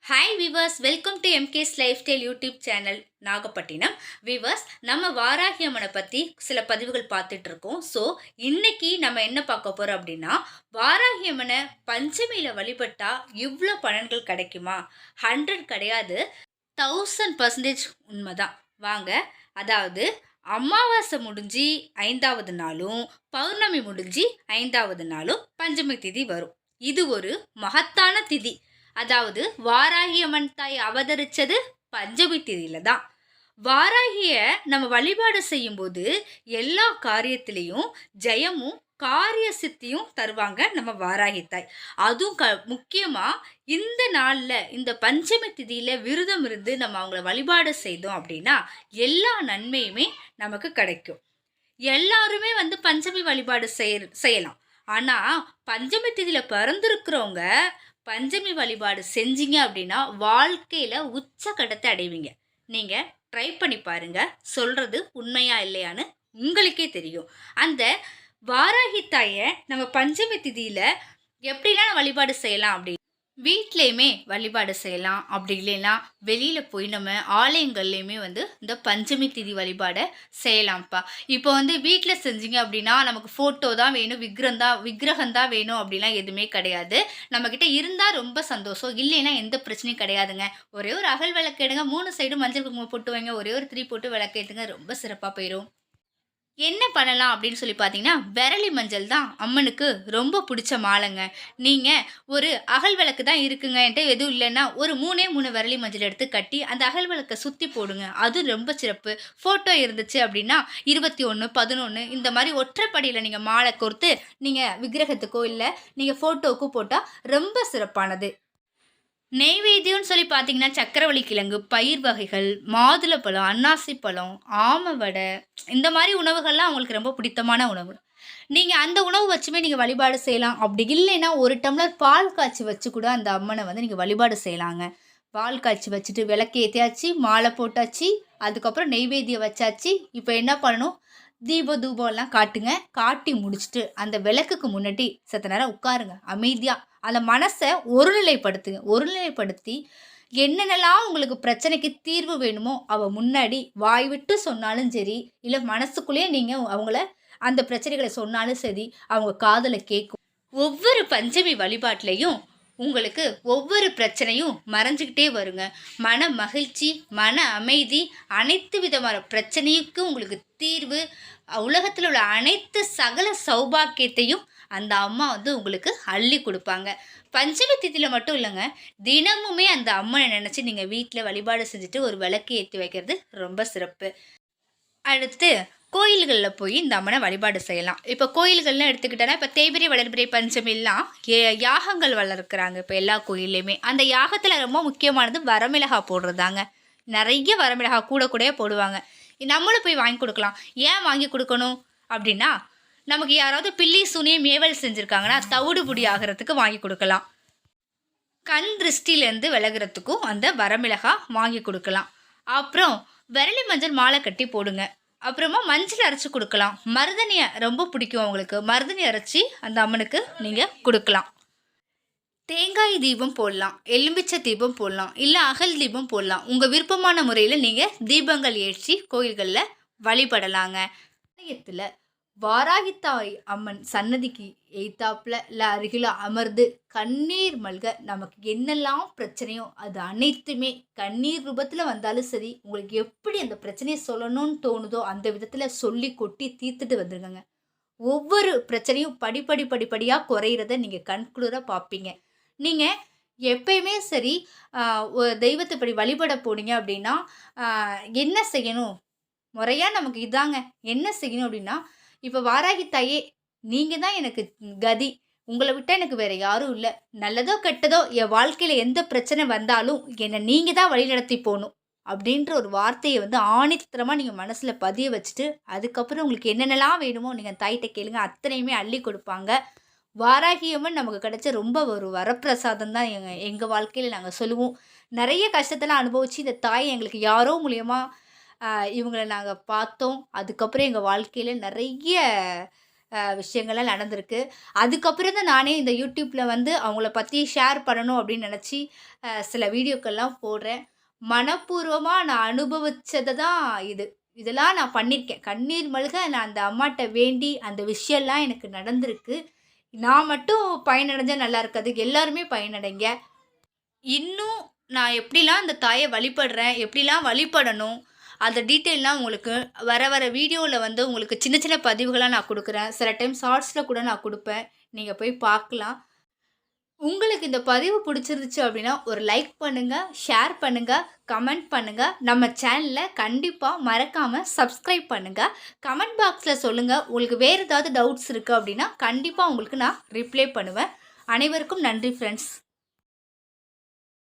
Hi viewers, welcome to MK's life style YouTube channel Nagapattinam. Viewers, நம்ம வாராகி அம்மனை பற்றி சில பதிவுகள் பார்த்துட்டு இருக்கோம். ஸோ இன்னைக்கு நம்ம என்ன பார்க்க போகிறோம் அப்படின்னா, வாராகி அம்மனை பஞ்சமியில் வழிபட்டா இவ்வளோ பலன்கள் கிடைக்குமா? 100 கிடையாது, 1000% உண்மைதான். வாங்க. அதாவது அமாவாசை முடிஞ்சு 5வது நாளும் பௌர்ணமி முடிஞ்சு 5வது நாளும் பஞ்சமி திதி வரும். இது ஒரு மகத்தான திதி. அதாவது வாராகி அம்மன் தாய் அவதரிச்சது பஞ்சமி திதியில தான். வாராகிய நம்ம வழிபாடு செய்யும்போது எல்லா காரியத்திலையும் ஜெயமும் காரிய சித்தியும் தருவாங்க நம்ம வாராகி தாய். அதுவும் முக்கியமா இந்த நாள்ல இந்த பஞ்சமி திதியில விரதம் இருந்து நம்ம அவங்கள வழிபாடு செய்தோம் அப்படின்னா எல்லா நன்மையுமே நமக்கு கிடைக்கும். எல்லாருமே பஞ்சமி வழிபாடு செய்யலாம். ஆனா பஞ்சமி திதியில பிறந்திருக்கிறவங்க பஞ்சமி வழிபாடு செஞ்சீங்க அப்படின்னா வாழ்க்கையில் உச்சக்கட்டத்தை அடைவீங்க. நீங்கள் ட்ரை பண்ணி பாருங்க, சொல்கிறது உண்மையா இல்லையான்னு உங்களுக்கே தெரியும். அந்த வாராகி தாயை நம்ம பஞ்சமி திதியில் எப்படிலாம் வழிபாடு செய்யலாம் அப்படி வீட்லேயுமே வழிபாடு செய்யலாம். அப்படி இல்லைன்னா வெளியில் போய் நம்ம ஆலயங்கள்லேயுமே இந்த பஞ்சமி திதி வழிபாடை செய்யலாம்ப்பா. இப்போ வீட்டில் செஞ்சீங்க அப்படின்னா நமக்கு ஃபோட்டோ தான் வேணும், விக்கிரகம் தான் வேணும் அப்படிலாம் எதுவுமே கிடையாது. நம்மக்கிட்ட இருந்தால் ரொம்ப சந்தோஷம், இல்லைன்னா எந்த பிரச்சனையும் கிடையாதுங்க. ஒரே ஒரு அகல் விளக்கு எடுங்க, 3 சைடும் மஞ்சள் குங்குமம் போட்டு வைங்க, ஒரே ஒரு 3 போட்டு விளக்கு ஏற்றுங்க, ரொம்ப சிறப்பாக போயிடும். என்ன பண்ணலாம் அப்படின்னு சொல்லி பார்த்தீங்கன்னா, விரலி மஞ்சள் தான் அம்மனுக்கு ரொம்ப பிடிச்ச மாலைங்க. நீங்கள் ஒரு அகல் விளக்கு தான் இருக்குங்க என்கிட்ட எதுவும் இல்லைன்னா ஒரு 3 விரலி மஞ்சள் எடுத்து கட்டி அந்த அகல் விளக்கை சுற்றி போடுங்க. அது ரொம்ப சிறப்பு. ஃபோட்டோ இருந்துச்சு அப்படின்னா 21, 11 இந்த மாதிரி ஒற்றைப்படியில் நீங்கள் மாலை கோர்த்து நீங்கள் விக்கிரகத்துக்கோ இல்லை நீங்கள் ஃபோட்டோவுக்கோ போட்டால் ரொம்ப சிறப்பானது. நெய்வேத்தியம்னு சொல்லி பார்த்தீங்கன்னா சக்கரவள்ளி கிழங்கு, பயிர் வகைகள், மாதுளப்பழம், அன்னாசி பழம், ஆமை வடை, இந்த மாதிரி உணவுகள்லாம் அவங்களுக்கு ரொம்ப பிடித்தமான உணவு. நீங்கள் அந்த உணவு வச்சுமே நீங்கள் வழிபாடு செய்யலாம். அப்படி இல்லைன்னா ஒரு டம்ளர் பால் காய்ச்சி வச்சு கூட அந்த அம்மனை நீங்கள் வழிபாடு செய்யலாங்க. பால் காய்ச்சி வச்சுட்டு விளக்கு ஏற்றியாச்சு, மாலை போட்டாச்சு, அதுக்கப்புறம் நெய்வேத்தியம் வச்சாச்சு. இப்போ என்ன பண்ணணும், தூபம் எல்லாம் காட்டுங்க. காட்டி முடிச்சுட்டு அந்த விளக்குக்கு முன்னாடி சத்த நேரம் உட்காருங்க அமைதியாக. அந்த மனசை ஒருநிலைப்படுத்தி என்னென்னலாம் உங்களுக்கு பிரச்சனைக்கு தீர்வு வேணுமோ முன்னாடி வாய் விட்டு சொன்னாலும் சரி, இல்லை மனசுக்குள்ளேயே நீங்கள் அவங்கள அந்த பிரச்சனைகளை சொன்னாலும் சரி, அவங்க காதில் கேட்கும். ஒவ்வொரு பஞ்சமி வழிபாட்டிலையும் உங்களுக்கு ஒவ்வொரு பிரச்சனையும் மறைஞ்சிக்கிட்டே வருங்க. மன மகிழ்ச்சி, மன அமைதி, அனைத்து விதமான பிரச்சனைக்கும் உங்களுக்கு தீர்வு, உலகத்தில் உள்ள அனைத்து சகல சௌபாக்கியத்தையும் அந்த அம்மா உங்களுக்கு அள்ளி கொடுப்பாங்க. பஞ்சமி திதியில் மட்டும் இல்லைங்க, தினமுமே அந்த அம்மனை நினச்சி நீங்கள் வீட்டில் வழிபாடு செஞ்சுட்டு ஒரு விளக்கு ஏற்றி வைக்கிறது ரொம்ப சிறப்பு. அடுத்து கோயில்களில் போய் இந்த அம்மனை வழிபாடு செய்யலாம். இப்போ கோயில்கள்லாம் எடுத்துக்கிட்டோன்னா இப்போ தேய்பிரை வளர்பிறை பஞ்சமிலாம் யாகங்கள் வளர்க்குறாங்க இப்போ எல்லா கோயில்லையுமே. அந்த யாகத்தில் ரொம்ப முக்கியமானது வரமிளகா போடுறதாங்க. நிறைய வரமிளகா கூட போடுவாங்க. நம்மளும் போய் வாங்கி கொடுக்கலாம். ஏன் வாங்கி கொடுக்கணும் அப்படின்னா, நமக்கு யாராவது பில்லி சூனியம் மேவல் செஞ்சுருக்காங்கன்னா தவிடு புடி ஆகிறதுக்கு வாங்கி கொடுக்கலாம். கண் திருஷ்டிலேருந்து விலகிறதுக்கும் அந்த வரமிளகா வாங்கி கொடுக்கலாம். அப்புறம் விரலி மஞ்சள் மாலை கட்டி போடுங்க. அப்புறமா மஞ்சள் அரைச்சி கொடுக்கலாம். மருதனியை ரொம்ப பிடிக்கும் அவங்களுக்கு, மருதனி அரைச்சி அந்த அம்மனுக்கு நீங்கள் கொடுக்கலாம். தேங்காய் தீபம் போடலாம், எலும்பிச்சை தீபம் போடலாம், இல்லை அகல் தீபம் போடலாம். உங்கள் விருப்பமான முறையில் நீங்கள் தீபங்கள் ஏற்றி கோயில்களில் வழிபடலாங்க. ஆலயத்தில் வாராகித்தாய் அம்மன் சன்னதிக்கு எய்த்தாப்புல இல்லை அருகில் அமர்ந்து கண்ணீர் மல்க நமக்கு என்னெல்லாம் பிரச்சனையோ அது அனைத்துமே கண்ணீர் ரூபத்தில் வந்தாலும் சரி, உங்களுக்கு எப்படி அந்த பிரச்சனையை சொல்லணும்னு தோணுதோ அந்த விதத்தில் சொல்லி கொட்டி தீர்த்துட்டு வந்துருங்க. ஒவ்வொரு பிரச்சனையும் படிப்படியாக குறையிறத நீங்கள் கண்குளிராக பார்ப்பீங்க. நீங்கள் எப்பயுமே சரி தெய்வத்தை படி வழிபட போனீங்க அப்படின்னா என்ன செய்யணும் முறையாக நமக்கு இதாங்க. என்ன செய்யணும் அப்படின்னா, இப்போ வாராகி தாயே நீங்கள் தான் எனக்கு கதி, உங்களை விட்டால் எனக்கு வேறு யாரும் இல்லை, நல்லதோ கெட்டதோ என் வாழ்க்கையில் எந்த பிரச்சனை வந்தாலும் என்னை நீங்கள் தான் வழிநடத்தி போகணும் அப்படின்ற ஒரு வார்த்தையை ஆணித்தரமாக நீங்கள் மனசில் பதிய வச்சுட்டு அதுக்கப்புறம் உங்களுக்கு என்னென்னலாம் வேணுமோ நீங்கள் தாயிட்ட கேளுங்க, அத்தனையுமே அள்ளி கொடுப்பாங்க. வாராகியம்மன் நமக்கு கிடைச்ச ரொம்ப ஒரு வரப்பிரசாதம் தான் எங்கள் வாழ்க்கையில் நாங்கள் சொல்லுவோம். நிறைய கஷ்டத்தெல்லாம் அனுபவித்து இந்த தாய் எங்களுக்கு யாரோ மூலியமாக இவங்களை நாங்கள் பார்த்தோம். அதுக்கப்புறம் எங்கள் வாழ்க்கையில் நிறைய விஷயங்கள்லாம் நடந்திருக்கு. அதுக்கப்புறம் தான் நானே இந்த யூடியூப்ல வந்து அவங்கள பத்தி ஷேர் பண்ணணும் அப்படின்னு நெனச்சு சில வீடியோக்கள்லாம் போடுறேன். மனப்பூர்வமா நான் அனுபவிச்சது தான் இது. இதெல்லாம் நான் பண்ணியிருக்கேன். கண்ணீர் மல்க நான் அந்த அம்மாட்ட வேண்டி அந்த விஷயம்லாம் எனக்கு நடந்திருக்கு. நான் மட்டும் பயனடைஞ்சா நல்லா இருக்காது. எல்லாருமே பயனடைங்க. இன்னும் நான் எப்படிலாம் அந்த தாய வழிபடுறேன், எப்படிலாம் வழிபடணும், அந்த டீட்டெயில்லாம் உங்களுக்கு வர வர வீடியோல வந்து உங்களுக்கு சின்ன சின்ன பதிவுகளா நான் குடுக்குறேன். சில டைம் ஷார்ட்ஸ்ல கூட நான் குடுப்பேன். நீங்க போய் பார்க்கலாம். உங்களுக்கு இந்த பதிவு பிடிச்சிருந்துச்சு அப்படின்னா, ஒரு லைக் பண்ணுங்க, ஷேர் பண்ணுங்க, கமெண்ட் பண்ணுங்க. நம்ம சேனல கண்டிப்பா மறக்காம சப்ஸ்கிரைப் பண்ணுங்க. கமெண்ட் பாக்ஸ்ல சொல்லுங்க. உங்களுக்கு வேற ஏதாவது டவுட்ஸ் இருக்கு அப்படின்னா, கண்டிப்பா உங்களுக்கு நான் ரிப்ளை பண்ணுவேன். அனைவருக்கும் நன்றி ஃப்ரெண்ட்ஸ்.